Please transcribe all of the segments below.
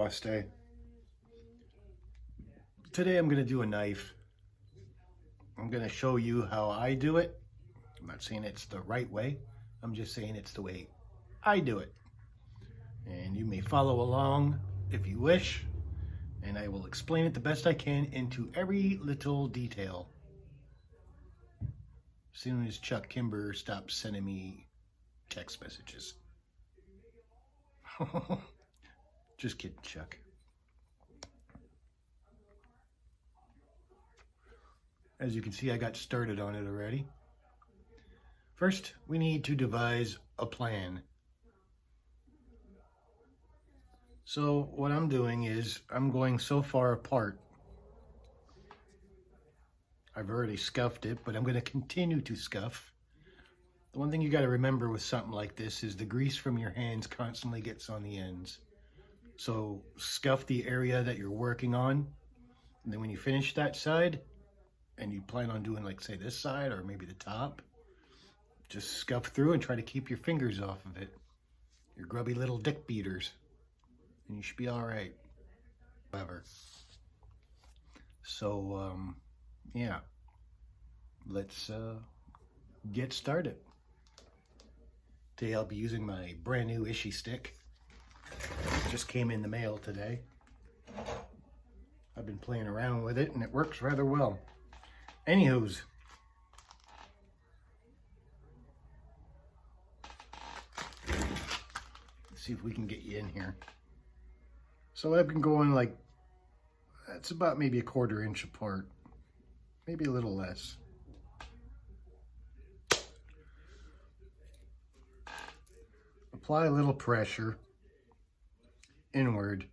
Namaste. Today I'm going to do a knife. I'm going to show you how I do it. I'm not saying it's the right way. I'm just saying it's the way I do it. And you may follow along if you wish. And I will explain it the best I can into every little detail. As soon as Chuck Kimber stops sending me text messages. Just kidding, Chuck. As you can see, I got started on it already. First, we need to devise a plan. So what I'm doing is I'm going so far apart. I've already scuffed it, but I'm going to continue to scuff. The one thing you got to remember with something like this is the grease from your hands constantly gets on the ends. So scuff the area that you're working on, and then when you finish that side, and you plan on doing, like, say, this side or maybe the top, just scuff through and try to keep your fingers off of it. Your grubby little dick beaters. And you should be all right. However. So, yeah. Let's get started. Today I'll be using my brand new Ishi stick. It just came in the mail today. I've been playing around with it and it works rather well. Anywho's, let's see if we can get you in here. So I've been going like, that's about maybe a 1/4 inch apart, maybe a little less. Apply a little pressure inward.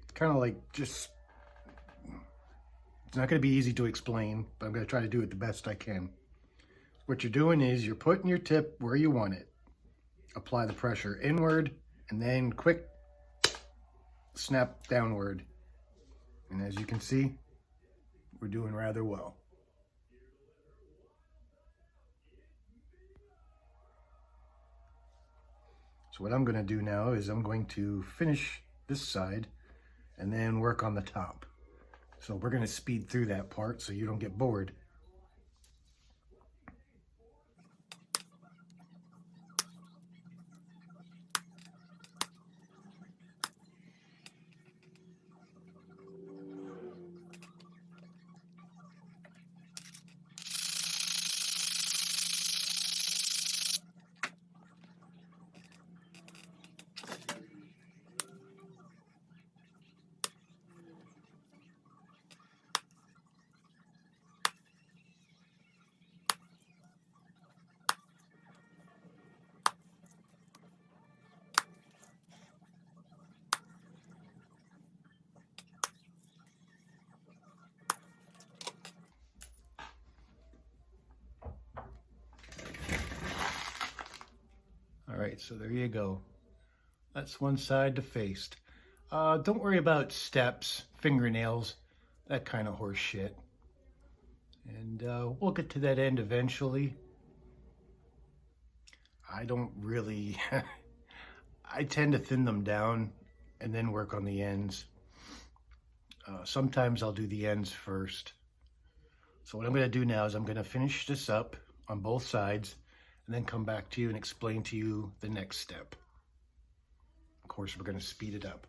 It's kind of like just, it's not going to be easy to explain, but I'm going to try to do it the best I can. What you're doing is you're putting your tip where you want it. Apply the pressure inward and then quick snap downward. And as you can see, we're doing rather well. So what I'm going to do now is I'm going to finish this side and then work on the top. So we're going to speed through that part so you don't get bored. All right, so there you go. That's one side defaced. Don't worry about steps, fingernails, that kind of horse shit. And we'll get to that end eventually. I don't really, I tend to thin them down and then work on the ends. Sometimes I'll do the ends first. So what I'm going to do now is I'm going to finish this up on both sides and then come back to you and explain to you the next step. Of course, we're going to speed it up.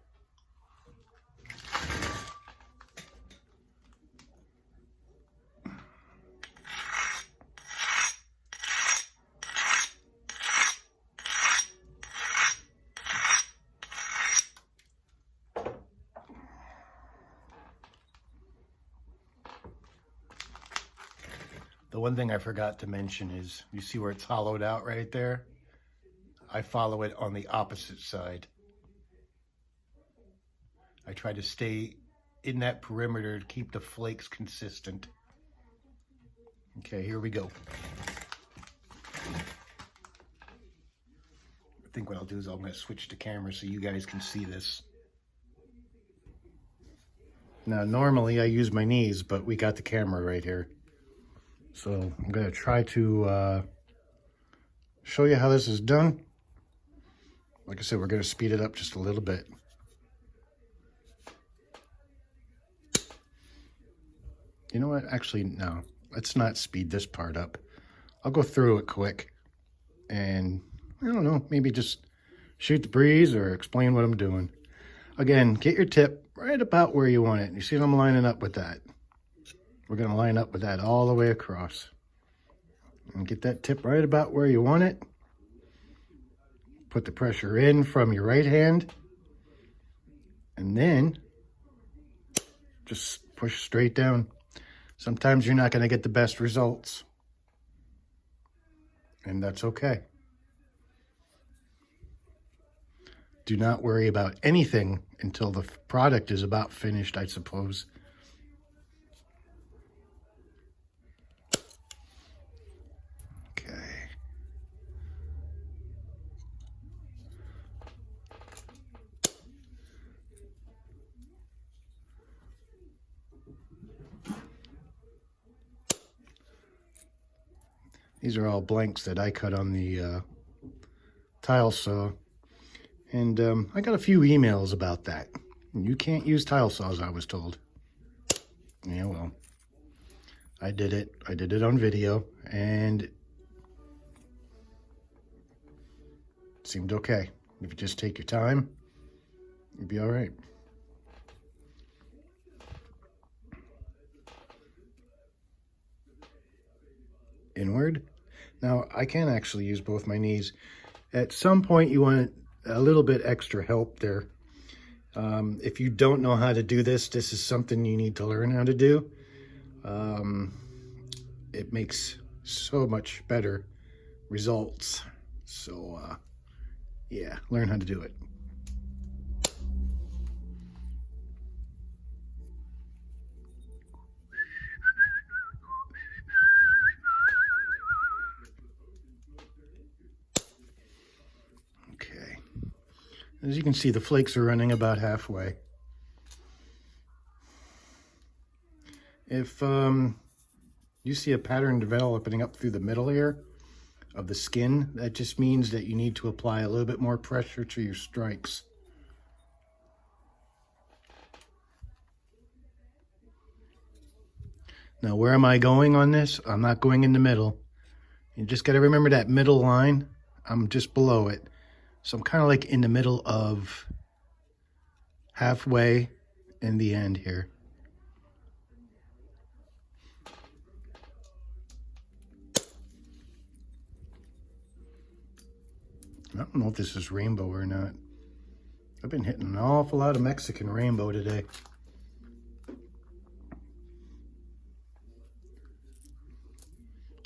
The one thing I forgot to mention is, you see where it's hollowed out right there? I follow it on the opposite side. I try to stay in that perimeter to keep the flakes consistent. Okay, here we go. I think what I'll do is I'm going to switch the camera so you guys can see this. Now, normally I use my knees, but we got the camera right here. So I'm going to try to show you how this is done. Like I said, we're going to speed it up just a little bit. You know what? Actually, no. Let's not speed this part up. I'll go through it quick. And, I don't know, maybe just shoot the breeze or explain what I'm doing. Again, get your tip right about where you want it. You see I'm lining up with that. We're going to line up with that all the way across. And get that tip right about where you want it. Put the pressure in from your right hand. And then just push straight down. Sometimes you're not going to get the best results. And that's okay. Do not worry about anything until the product is about finished, I suppose. Okay. These are all blanks that I cut on the tile saw. And I got a few emails about that. You can't use tile saws, I was told. Yeah, well, I did it. I did it on video, and it seemed okay. If you just take your time, you'll be all right. Inward. Now, I can actually use both my knees. At some point, you want a little bit extra help there. If you don't know how to do this, this is something you need to learn how to do. It makes so much better results. So, yeah, learn how to do it. As you can see, the flakes are running about halfway. If you see a pattern developing up through the middle here of the skin, that just means that you need to apply a little bit more pressure to your strikes. Now, where am I going on this? I'm not going in the middle. You just got to remember that middle line. I'm just below it. So I'm kind of like in the middle of halfway in the end here. I don't know if this is rainbow or not. I've been hitting an awful lot of Mexican rainbow today.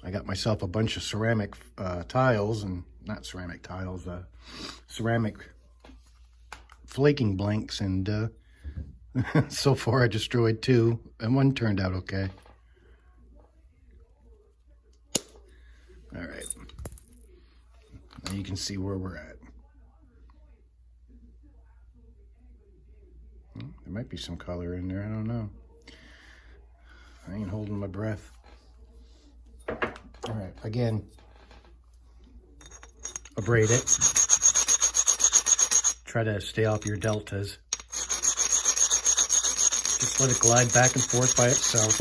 I got myself a bunch of ceramic tiles, and not ceramic tiles, ceramic flaking blanks, and so far I destroyed 2, and 1 turned out okay. All right, now you can see where we're at. There might be some color in there, I don't know. I ain't holding my breath. All right, again, abrade it. Try to stay off your deltas. Just let it glide back and forth by itself.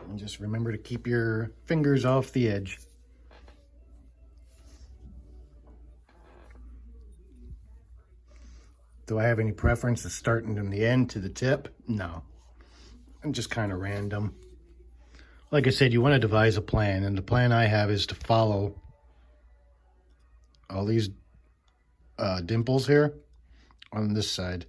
And just remember to keep your fingers off the edge. Do I have any preference of starting from the end to the tip? No. I'm just kind of random. Like I said, you want to devise a plan, and the plan I have is to follow all these dimples here on this side.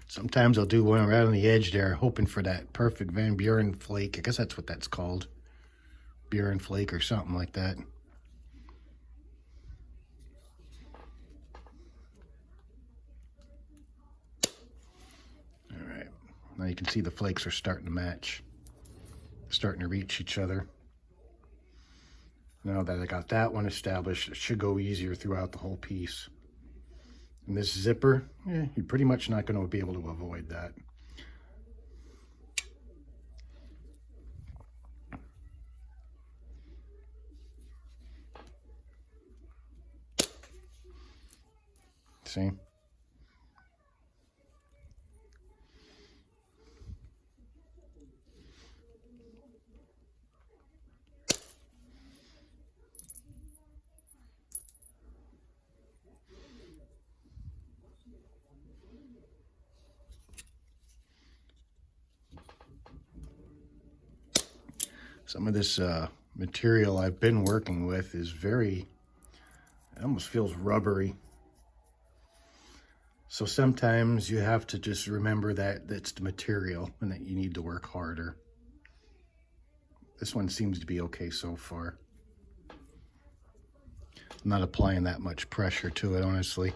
Sometimes I'll do one around the edge there, hoping for that perfect Van Buren flake. I guess that's what that's called. Buren flake or something like that. Now you can see the flakes are starting to match, starting to reach each other. Now that I got that one established, it should go easier throughout the whole piece. And this zipper, you're pretty much not going to be able to avoid that. see? Some of this material I've been working with is it almost feels rubbery. So sometimes you have to just remember that it's the material and that you need to work harder. This one seems to be okay so far. I'm not applying that much pressure to it, honestly.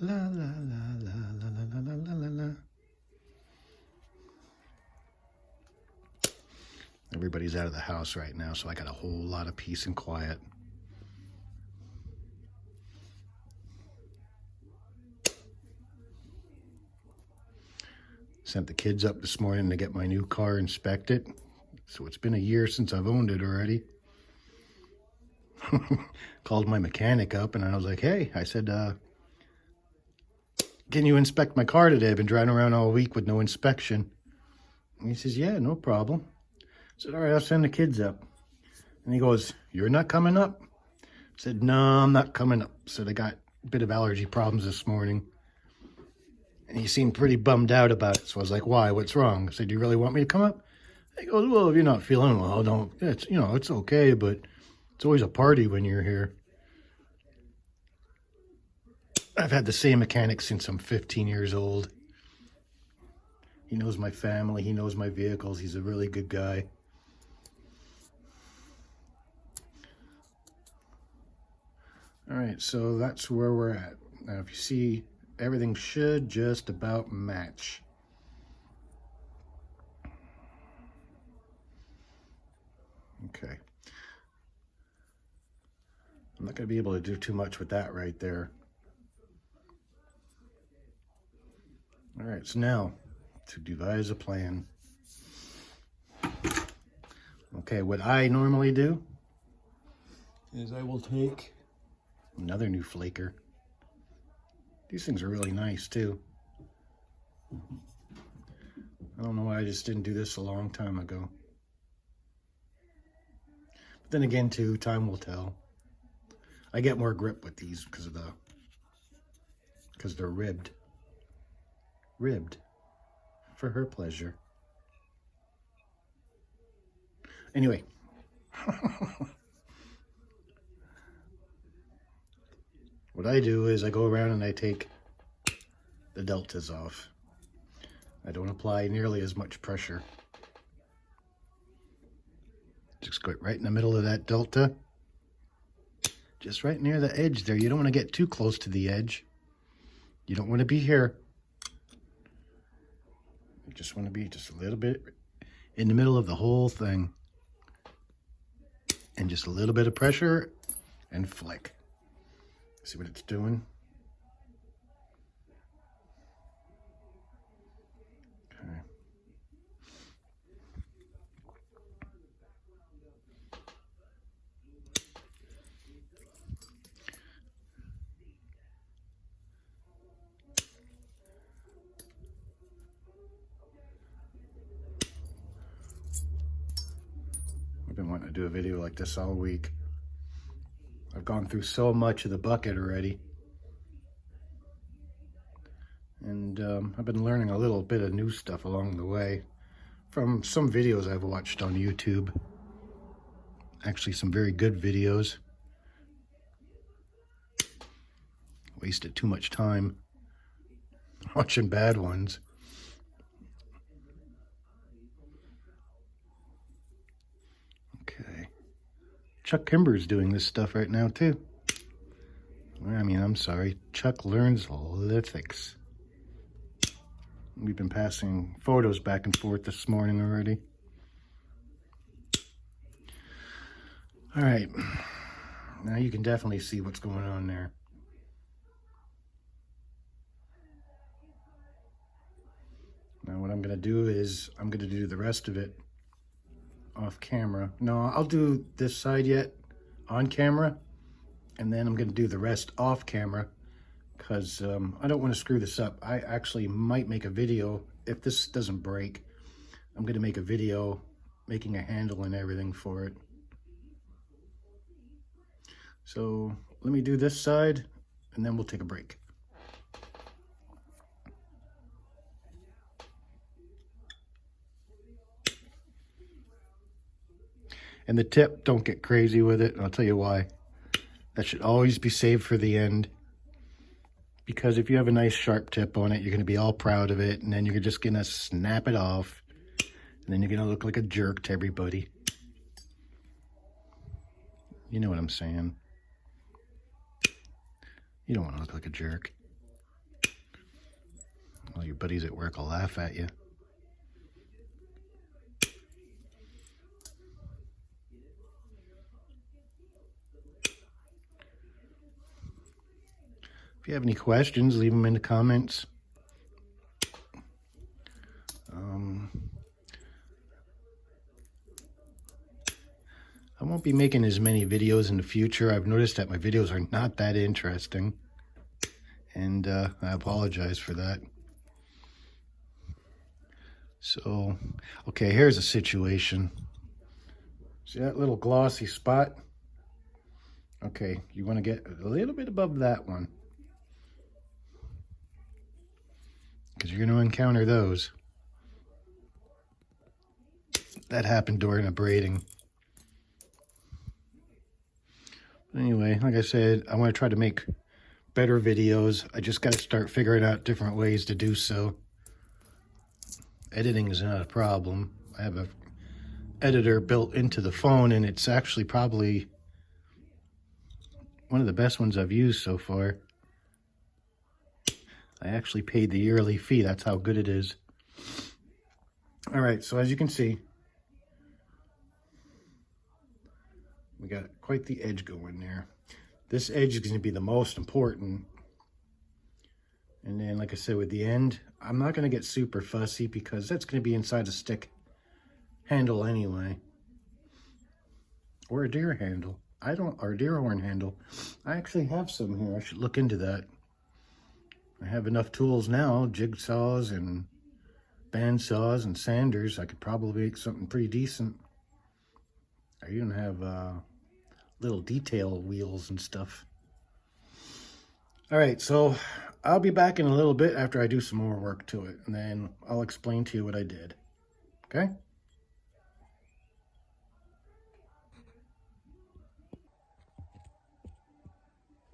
La la la la la la la la la la. Everybody's out of the house right now, so I got a whole lot of peace and quiet. Sent the kids up this morning to get my new car inspected. So it's been a year since I've owned it already. Called my mechanic up and I was like, hey, I said, can you inspect my car today? I've been driving around all week with no inspection. And he says, yeah, no problem. I said, all right, I'll send the kids up. And he goes, you're not coming up? I said, no, I'm not coming up. So I got a bit of allergy problems this morning. And he seemed pretty bummed out about it. So I was like, why? What's wrong? I said, do you really want me to come up? He goes, well, if you're not feeling well, don't. It's okay, but it's always a party when you're here. I've had the same mechanic since I'm 15 years old. He knows my family. He knows my vehicles. He's a really good guy. All right, so that's where we're at. Now, if you see, everything should just about match. Okay. I'm not going to be able to do too much with that right there. All right, so now to devise a plan. Okay, what I normally do is I will take another new flaker. These things are really nice too. I don't know why I just didn't do this a long time ago. But then again too, time will tell. I get more grip with these because they're ribbed. Ribbed for her pleasure. Anyway. What I do is I go around and I take the deltas off. I don't apply nearly as much pressure. Just go right in the middle of that delta. Just right near the edge there. You don't want to get too close to the edge. You don't want to be here. You just want to be just a little bit in the middle of the whole thing. And just a little bit of pressure and flick. See what it's doing? Okay. I've been wanting to do a video like this all week. I've gone through so much of the bucket already. And I've been learning a little bit of new stuff along the way from some videos I've watched on YouTube. Actually, some very good videos. Wasted too much time watching bad ones. Okay. Chuck Kimber's doing this stuff right now too. I mean, I'm sorry. Chuck learns lithics. We've been passing photos back and forth this morning already. All right. Now you can definitely see what's going on there. Now what I'm going to do is I'm going to do the rest of it off camera. No, I'll do this side yet on camera, and then I'm going to do the rest off camera, because I don't want to screw this up. I actually might make a video if this doesn't break. I'm going to make a video making a handle and everything for it. So let me do this side, and then we'll take a break. And the tip, don't get crazy with it, and I'll tell you why. That should always be saved for the end. Because if you have a nice sharp tip on it, you're going to be all proud of it, and then you're just going to snap it off. And then you're going to look like a jerk to everybody. You know what I'm saying. You don't want to look like a jerk. All your buddies at work will laugh at you. If you have any questions, leave them in the comments. I won't be making as many videos in the future. I've noticed that my videos are not that interesting. And I apologize for that. So, okay, here's a situation. See that little glossy spot? Okay, you want to get a little bit above that one, because you're going to encounter those. That happened during a braiding. Anyway, like I said, I want to try to make better videos. I just got to start figuring out different ways to do so. Editing is not a problem. I have a editor built into the phone, and it's actually probably one of the best ones I've used so far. I actually paid the yearly fee. That's how good it is. All right, so as you can see, we got quite the edge going there. This edge is going to be the most important. And then, like I said, with the end, I'm not going to get super fussy because that's going to be inside a stick handle anyway. Or a deer handle. Or a deer horn handle. I actually have some here. I should look into that. I have enough tools now, jigsaws and band saws and sanders. I could probably make something pretty decent. I even have little detail wheels and stuff. All right, so I'll be back in a little bit after I do some more work to it, and then I'll explain to you what I did. Okay?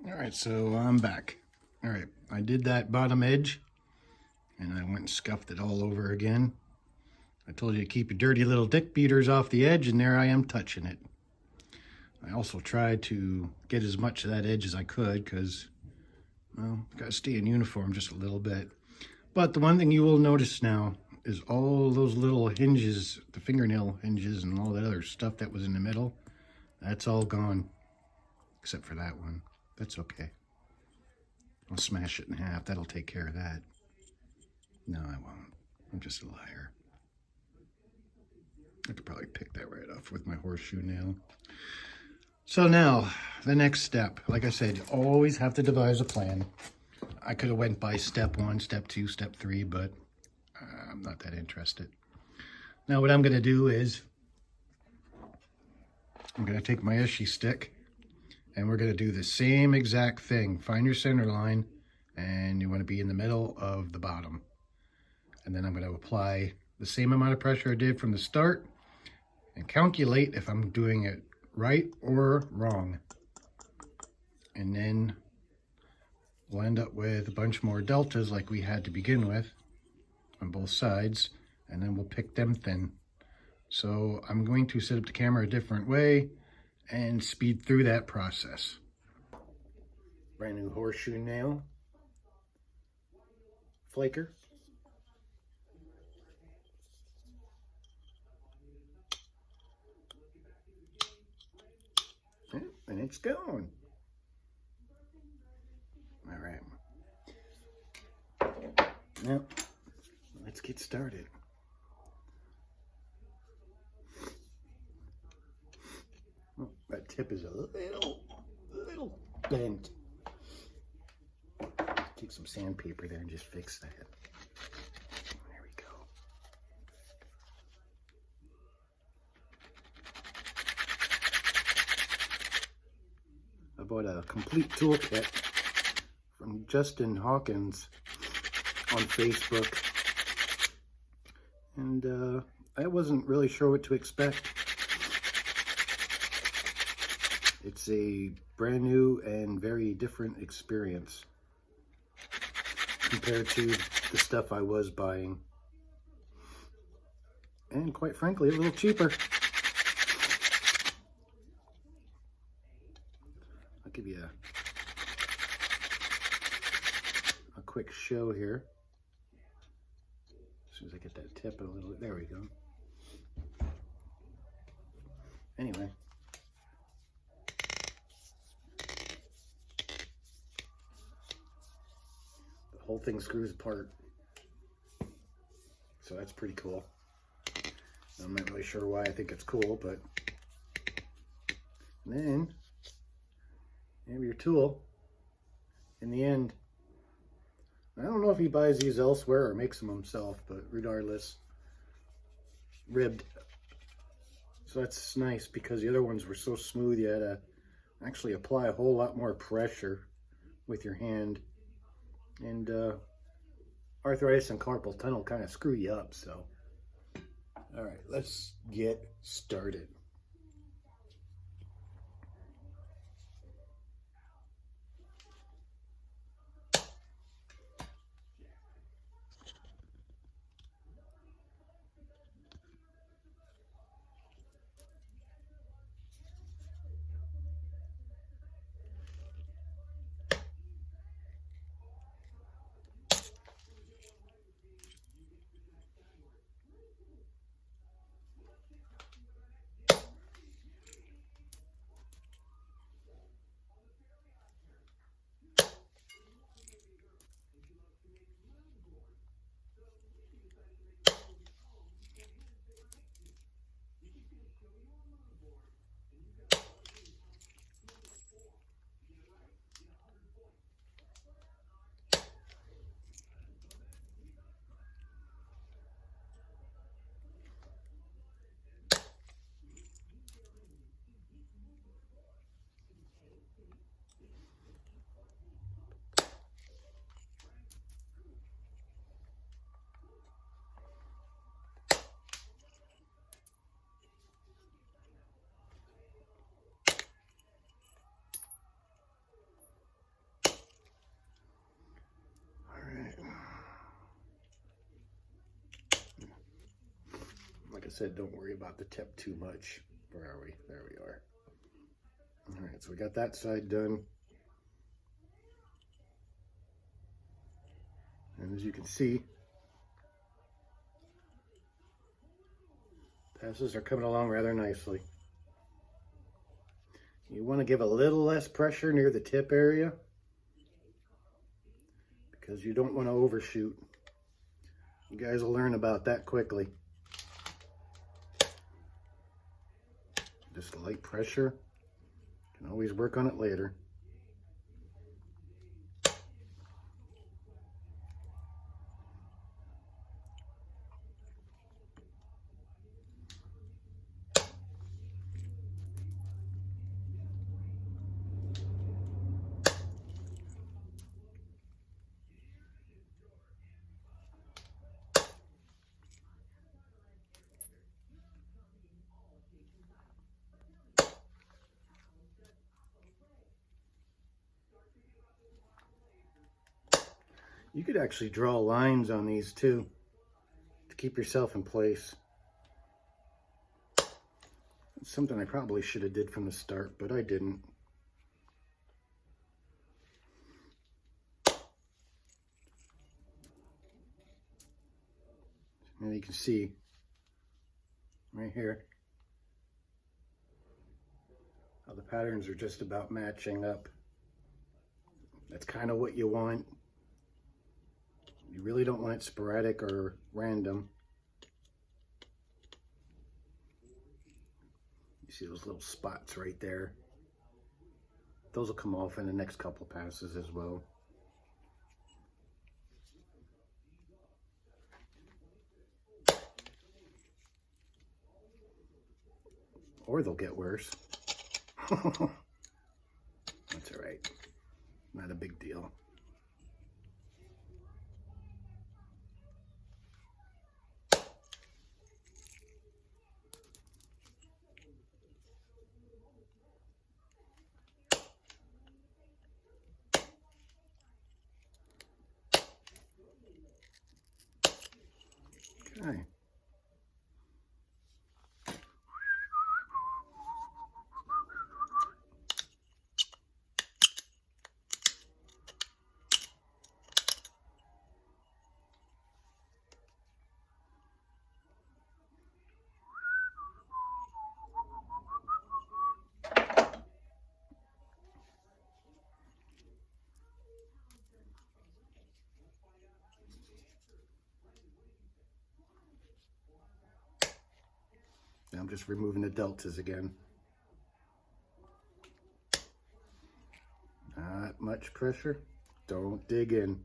All right, so I'm back. All right, I did that bottom edge, and I went and scuffed it all over again. I told you to keep your dirty little dick beaters off the edge, and there I am touching it. I also tried to get as much of that edge as I could because, well, got to stay in uniform just a little bit. But the one thing you will notice now is all those little hinges, the fingernail hinges and all that other stuff that was in the middle, that's all gone, except for that one. That's okay. I'll smash it in half. That'll take care of that. No, I won't. I'm just a liar. I could probably pick that right off with my horseshoe nail. So now, the next step. Like I said, you always have to devise a plan. I could have went by step 1, step 2, step 3, but I'm not that interested. Now what I'm going to do is, I'm going to take my Ishi stick, and we're going to do the same exact thing. Find your center line, and you want to be in the middle of the bottom. And then I'm going to apply the same amount of pressure I did from the start, and calculate if I'm doing it right or wrong. And then we'll end up with a bunch more deltas like we had to begin with on both sides, and then we'll pick them thin. So I'm going to set up the camera a different way and speed through that process. Brand new horseshoe nail, flaker. And it's gone. All right. Now, let's get started. Oh, that tip is a little bent. Take some sandpaper there and just fix that. There we go. I bought a complete toolkit from Justin Hawkins on Facebook, and I wasn't really sure what to expect. It's a brand new and very different experience compared to the stuff I was buying, and quite frankly, a little cheaper. I'll give you a quick show here. As soon as I get that tip a little bit, there we go. Anyway, the whole thing screws apart, so that's pretty cool. I'm not really sure why I think it's cool, but then you have your tool in the end. I don't know if he buys these elsewhere or makes them himself, but regardless, ribbed. So that's nice because the other ones were so smooth you had to actually apply a whole lot more pressure with your hand. And arthritis and carpal tunnel kind of screw you up, so. All right, let's get started. Like I said, don't worry about the tip too much. Where are we? There we are. All right, so we got that side done. And as you can see, passes are coming along rather nicely. You want to give a little less pressure near the tip area because you don't want to overshoot. You guys will learn about that quickly. Just light pressure. Can always work on it later. You could actually draw lines on these too to keep yourself in place. It's something I probably should have did from the start, but I didn't. And you can see right here how the patterns are just about matching up. That's kind of what you want. You really don't want it sporadic or random. You see those little spots right there? Those will come off in the next couple passes as well. Or they'll get worse. That's all right. Not a big deal. Okay. Now I'm just removing the deltas again. Not much pressure. Don't dig in.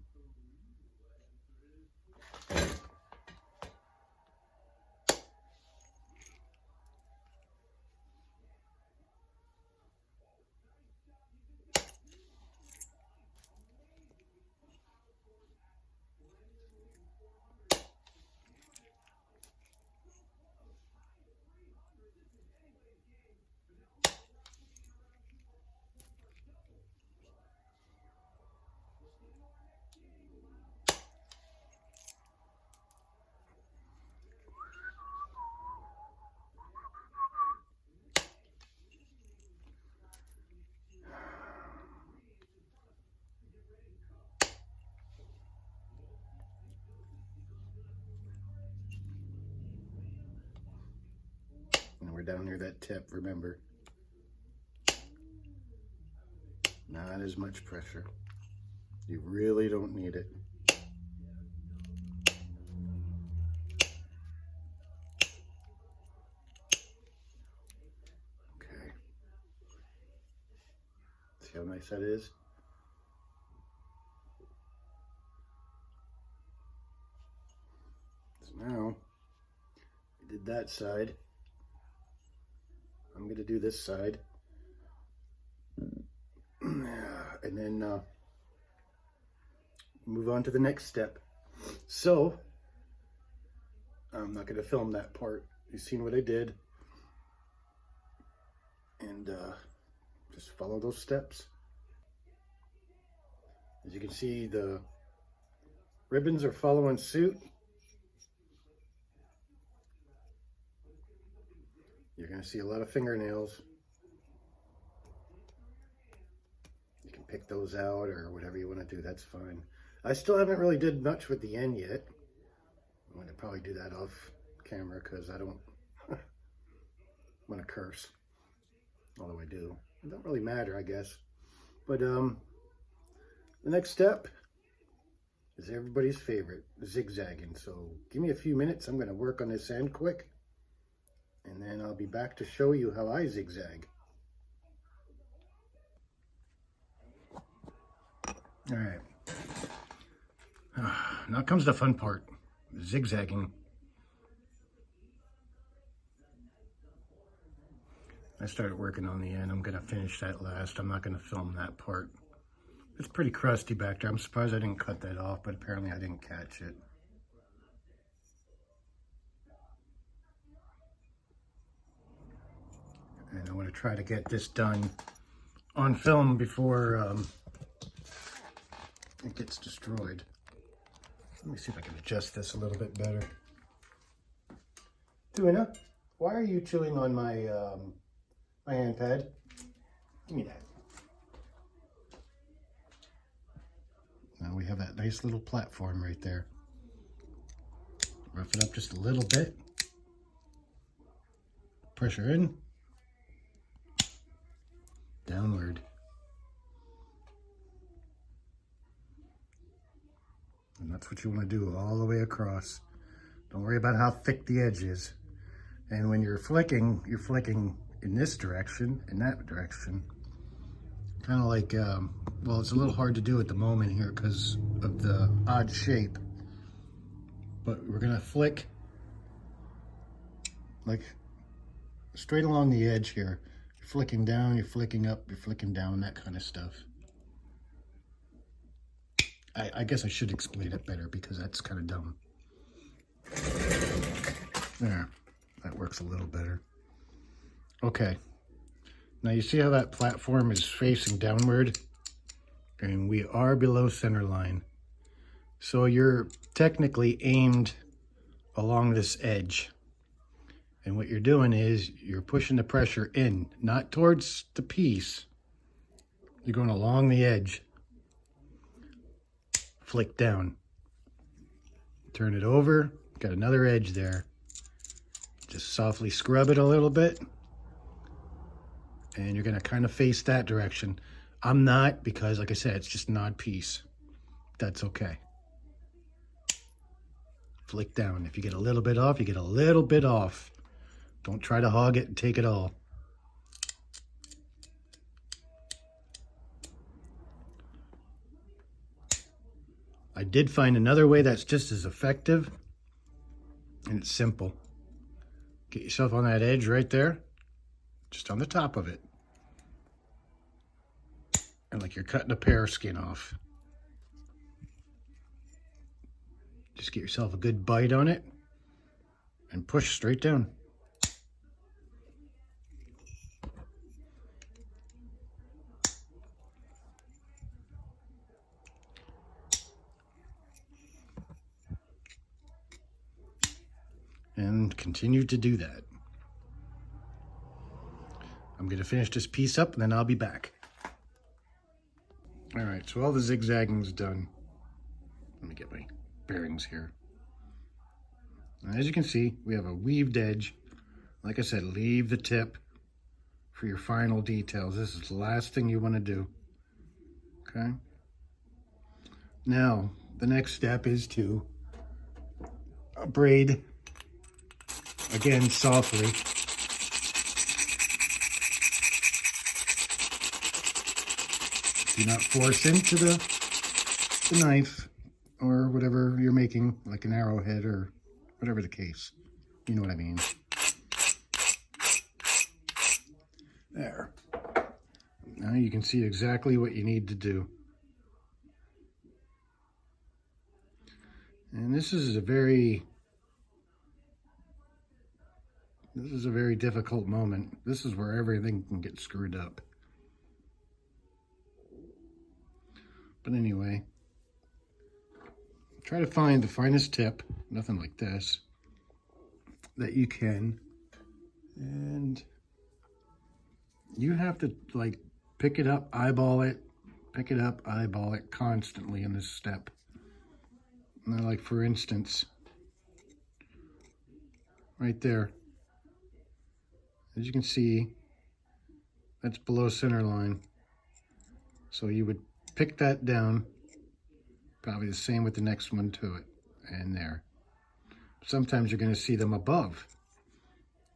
And we're down near that tip, remember. Not as much pressure. You really don't need it. Okay. See how nice that is? So now, I did that side. I'm going to do this side. And then move on to the next step. So, I'm not going to film that part. You've seen what I did. And just follow those steps. As you can see, the ribbons are following suit. You're going to see a lot of fingernails. You can pick those out or whatever you want to do, that's fine. I still haven't really did much with the end yet. I'm going to probably do that off camera because I don't want to curse. Although I do. It don't really matter, I guess. But the next step is everybody's favorite, zigzagging. So give me a few minutes. I'm going to work on this end quick. And then I'll be back to show you how I zigzag. All right. Now comes the fun part, zigzagging. I started working on the end. I'm going to finish that last. I'm not going to film that part. It's pretty crusty back there. I'm surprised I didn't cut that off, but apparently I didn't catch it. And I want to try to get this done on film before it gets destroyed. Let me see if I can adjust this a little bit better. Tuna, why are you chewing on my my hand pad? Give me that. Now we have that nice little platform right there. Rough it up just a little bit. Pressure in. Downward. And that's what you want to do all the way across. Don't worry about how thick the edge is. And when you're flicking in this direction, in that direction. Kind of like, well, it's a little hard to do at the moment here because of the odd shape. But we're gonna flick like straight along the edge here. You're flicking down, you're flicking up, you're flicking down, that kind of stuff. I guess I should explain it better because that's kind of dumb. There, that works a little better. Okay, now you see how that platform is facing downward? And we are below center line. So you're technically aimed along this edge. And what you're doing is you're pushing the pressure in, not towards the piece. You're going along the edge. Flick down. Turn it over. Got another edge there. Just softly scrub it a little bit. And you're going to kind of face that direction. I'm not, because like I said, it's just an odd piece. That's okay. Flick down. If you get a little bit off, you get a little bit off. Don't try to hog it and take it all. I did find another way that's just as effective, and it's simple. Get yourself on that edge right there, just on the top of it. And like you're cutting a pear skin off. Just get yourself a good bite on it and push straight down. And continue to do that. I'm going to finish this piece up and then I'll be back. All right, so all the zigzagging's done. Let me get my bearings here. Now, as you can see, we have a weaved edge. Like I said, leave the tip for your final details. This is the last thing you want to do. Okay? Now, the next step is to braid, again, softly. Do not force into the knife or whatever you're making, like an arrowhead or whatever the case. You know what I mean. There. Now you can see exactly what you need to do. And this is a very difficult moment. This is where everything can get screwed up. But anyway, try to find the finest tip, nothing like this, that you can. And you have to like pick it up, eyeball it, pick it up, eyeball it constantly in this step. Now, like for instance, right there, as you can see, that's below center line. So you would pick that down, probably the same with the next one to it, and there. Sometimes you're going to see them above,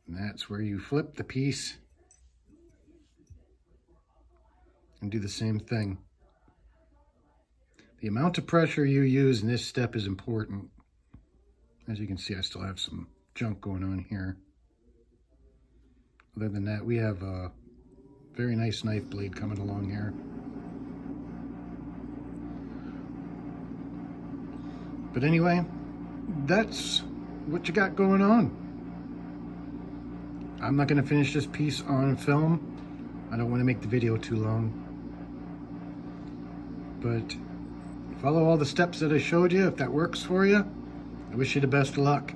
and that's where you flip the piece and do the same thing. The amount of pressure you use in this step is important. As you can see, I still have some junk going on here. Other than that, we have a very nice knife blade coming along here. But anyway, that's what you got going on. I'm not going to finish this piece on film. I don't want to make the video too long. But follow all the steps that I showed you. If that works for you, I wish you the best of luck.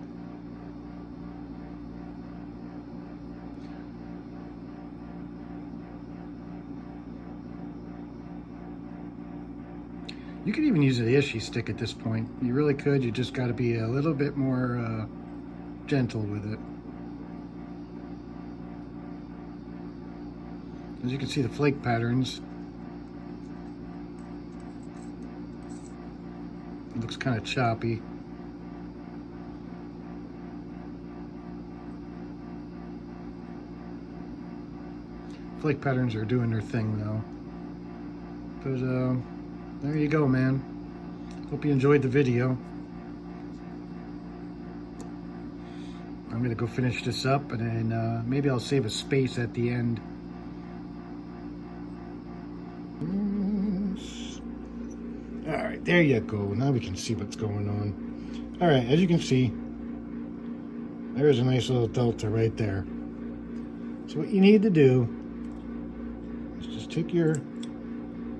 You could even use an issue stick at this point. You really could. You just got to be a little bit more gentle with it. As you can see, the flake patterns. It looks kind of choppy. Flake patterns are doing their thing though. But there you go, man. Hope you enjoyed the video. I'm gonna go finish this up, and then maybe I'll save a space at the end. All right, there you go. Now we can see what's going on. All right, as you can see, there's a nice little delta right there. So what you need to do is just take your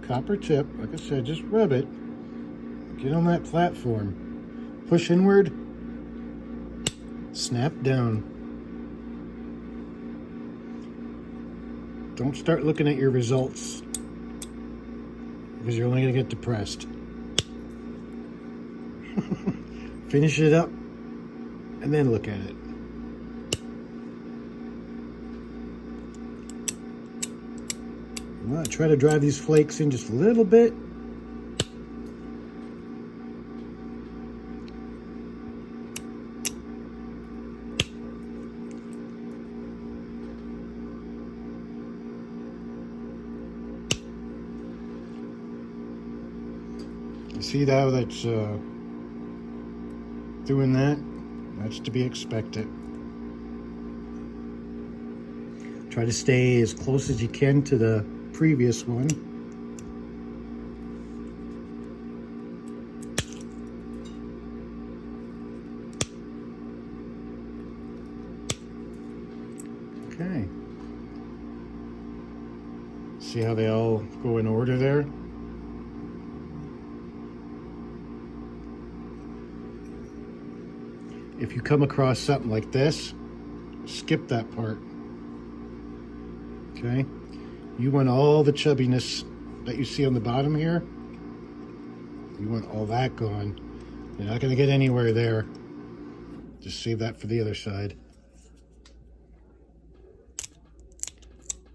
copper tip, like I said, just rub it, get on that platform, push inward, snap down. Don't start looking at your results, because you're only going to get depressed. Finish it up and then look at it. Well, try to drive these flakes in just a little bit. You see how that's doing that? That's to be expected. Try to stay as close as you can to the previous one. Okay. See how they all go in order there? If you come across something like this, skip that part. Okay? You want all the chubbiness that you see on the bottom here. You want all that gone. You're not going to get anywhere there. Just save that for the other side.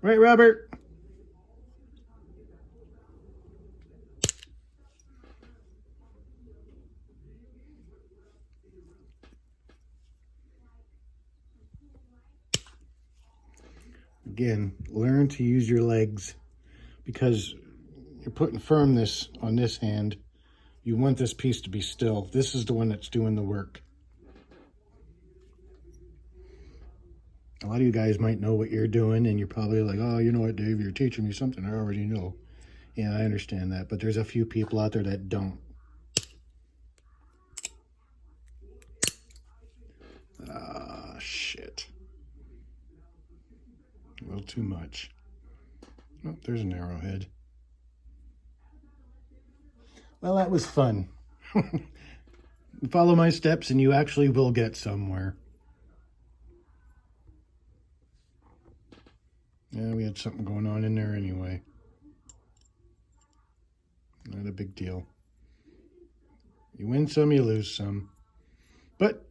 Right, Robert? Again, learn to use your legs, because you're putting firmness on this hand. You want this piece to be still. This is the one that's doing the work. A lot of you guys might know what you're doing, and you're probably like, oh, you know what, Dave, you're teaching me something I already know. Yeah, I understand that, but there's a few people out there that don't. Ah, shit. A little too much. Oh, there's an arrowhead. Well, that was fun. Follow my steps and you actually will get somewhere. Yeah, we had something going on in there anyway. Not a big deal. You win some, you lose some. But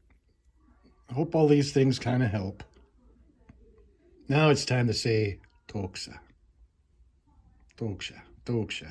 I hope all these things kind of help. Now it's time to say Toksha. Toksha. Toksha.